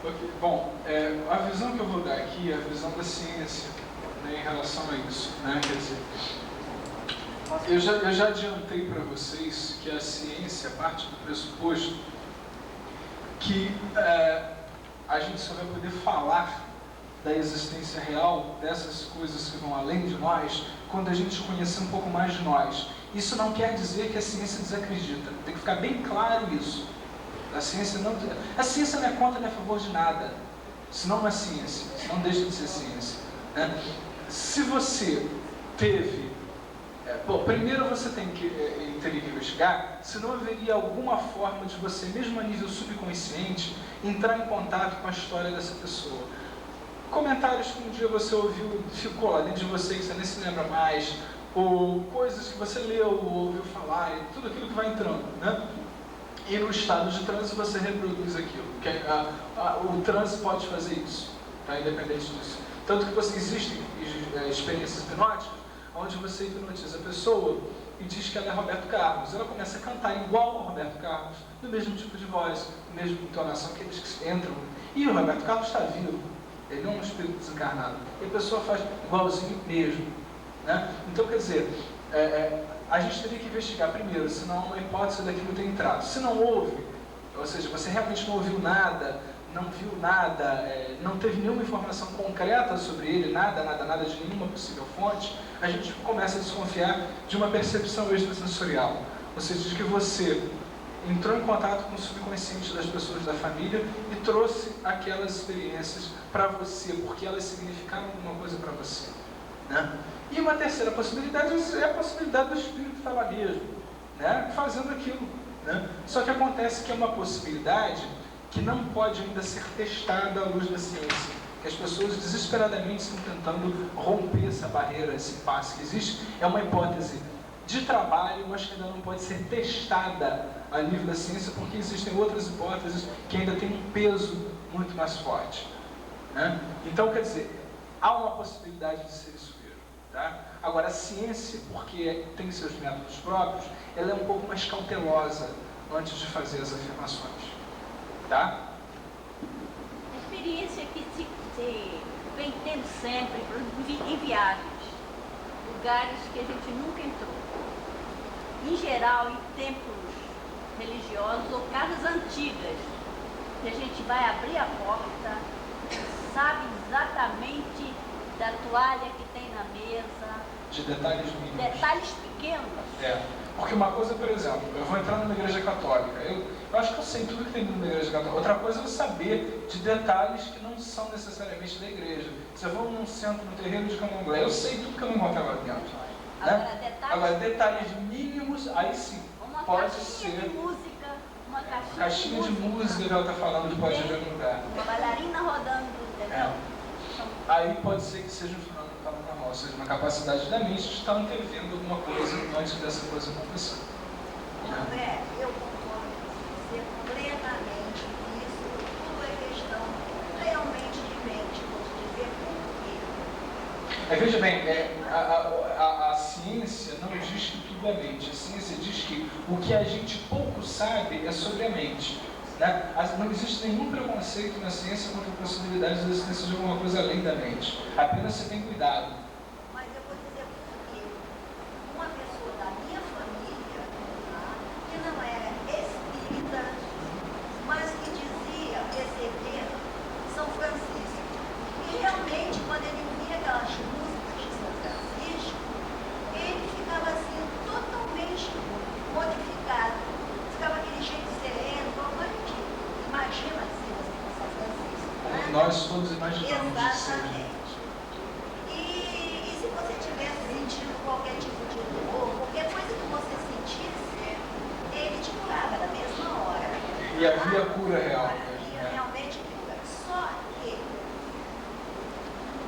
Ok, bom, a visão que eu vou dar aqui é a visão da ciência, né, em relação a isso, né? Quer dizer, eu já adiantei para vocês que a ciência parte do pressuposto que a gente só vai poder falar da existência real, dessas coisas que vão além de nós, quando a gente conhecer um pouco mais de nós. Isso não quer dizer que a ciência desacredita, tem que ficar bem claro isso. A ciência não é contra nem a favor de nada, senão não é ciência, senão deixa de ser ciência, né? Se você teve... primeiro você tem que teria que investigar se não haveria alguma forma de você, mesmo a nível subconsciente, entrar em contato com a história dessa pessoa. Comentários que um dia você ouviu, ficou lá dentro de você, que você nem se lembra mais, ou coisas que você leu ou ouviu falar, e tudo aquilo que vai entrando, né? E no estado de transe você reproduz aquilo. O transe pode fazer isso, tá? Independente disso. Tanto que existem experiências hipnóticas onde você hipnotiza a pessoa e diz que ela é Roberto Carlos. Ela começa a cantar igual ao Roberto Carlos, no mesmo tipo de voz, na mesma entonação que eles entram. E o Roberto Carlos está vivo, ele não é um espírito desencarnado. E a pessoa faz igualzinho mesmo, né? Então, quer dizer, a gente teria que investigar primeiro se não há uma hipótese daquilo ter entrado. Se não houve, ou seja, você realmente não ouviu nada, não viu nada, não teve nenhuma informação concreta sobre ele, nada de nenhuma possível fonte, a gente começa a desconfiar de uma percepção extrasensorial. Ou seja, de que você entrou em contato com o subconsciente das pessoas da família e trouxe aquelas experiências para você, porque elas significaram alguma coisa para você, né? E uma terceira possibilidade é a possibilidade do espírito estar lá mesmo, né, fazendo aquilo, né? Só que acontece que é uma possibilidade que não pode ainda ser testada à luz da ciência, que as pessoas desesperadamente estão tentando romper essa barreira, esse impasse que existe. É uma hipótese de trabalho, mas que ainda não pode ser testada a nível da ciência, porque existem outras hipóteses que ainda têm um peso muito mais forte, né? Então, quer dizer, há uma possibilidade de ser isso mesmo, tá? Agora, a ciência, porque tem seus métodos próprios, ela é um pouco mais cautelosa antes de fazer as afirmações, tá? A experiência que se vem tendo sempre em viagens, lugares que a gente nunca entrou, em geral em templos religiosos ou casas antigas, que a gente vai abrir a porta, sabe exatamente da toalha que tem na mesa, De detalhes mínimos. detalhes pequenos. Porque uma coisa, por exemplo, eu vou entrar numa igreja católica, eu acho que eu sei tudo que tem numa igreja católica. Outra coisa é eu saber de detalhes que não são necessariamente da igreja. Se eu vou num centro, no terreiro de candomblé, eu sei tudo que eu não vou até lá dentro, né? Agora, detalhes mínimos, aí sim, uma pode caixinha ser. De música, uma Caixinha de música que ela está falando, pode haver no lugar. Uma bailarina rodando, entendeu? Aí pode ser que seja um fenômeno paranormal, ou seja, uma capacidade da mente de estar antevendo alguma coisa antes dessa coisa acontecer. André, eu concordo com você plenamente nisso. Tudo é questão realmente de mente, vou te dizer por quê. Veja bem, a ciência não diz que tudo é mente. A ciência diz que o que a gente pouco sabe é sobre a mente, né? Não existe nenhum preconceito na ciência contra a possibilidade da existência de alguma coisa além da mente. Apenas você tem cuidado. Mas eu vou dizer por quê. Uma pessoa da minha família, tá, que não era espírita, mas que dizia receber São Francisco. E realmente, quando ele via aquelas músicas de São Francisco, ele ficava assim, totalmente modificado. Ficava aquele jeito sereno, como a gente imagina ser assim com São Francisco, né? Nós todos imaginamos isso. Exatamente. E se você tivesse sentindo qualquer tipo de dor, qualquer coisa que você sentisse, ele te curava na mesma hora. E havia cura real. Havia realmente cura. Só que,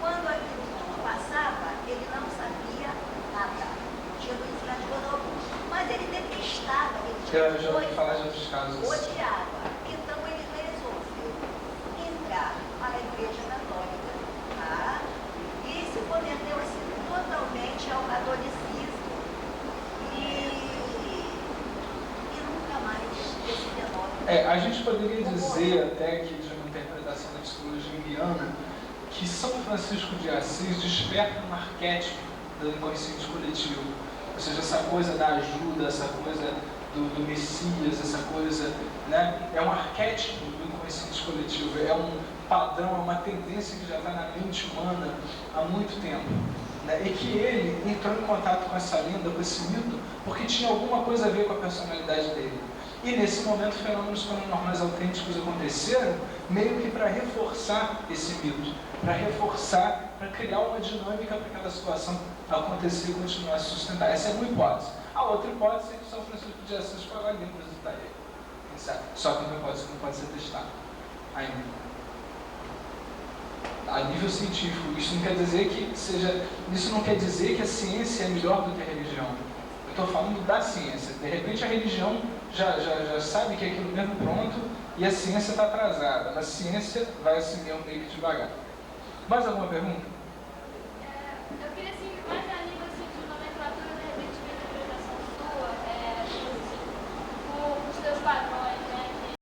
quando aquilo passava, ele não sabia nada. Tinha do Islam, mas ele detestava aquele tipo Eu de já ouvi coisa. falar de outros casos. Odiava. Então ele resolveu entrar para a Igreja Católica, tá? E se converteu-se totalmente ao catolicismo e nunca mais esse fenômeno. A gente poderia dizer até que de uma interpretação junguiana, que São Francisco de Assis desperta um arquétipo do inconsciente coletivo. Ou seja, essa coisa da ajuda, essa coisa do Messias, essa coisa, né? É um arquétipo do inconsciente coletivo, é um padrão, é uma tendência que já está na mente humana há muito tempo. Né? E que ele entrou em contato com essa lenda, com esse mito, porque tinha alguma coisa a ver com a personalidade dele. E nesse momento, fenômenos paranormais autênticos aconteceram, meio que para reforçar esse mito, para reforçar, para criar uma dinâmica para aquela situação acontecer e continuar a se sustentar. Essa é uma hipótese. A outra hipótese é que São Francisco de Assis foi lá dentro visitar ele. Quem sabe? Só que é uma hipótese que não pode ser testada ainda. A nível científico, isso não quer dizer que a ciência é melhor do que a religião. Eu estou falando da ciência. De repente a religião já sabe que é aquilo mesmo pronto e a ciência está atrasada. A ciência vai assim meio que devagar. Mais alguma pergunta?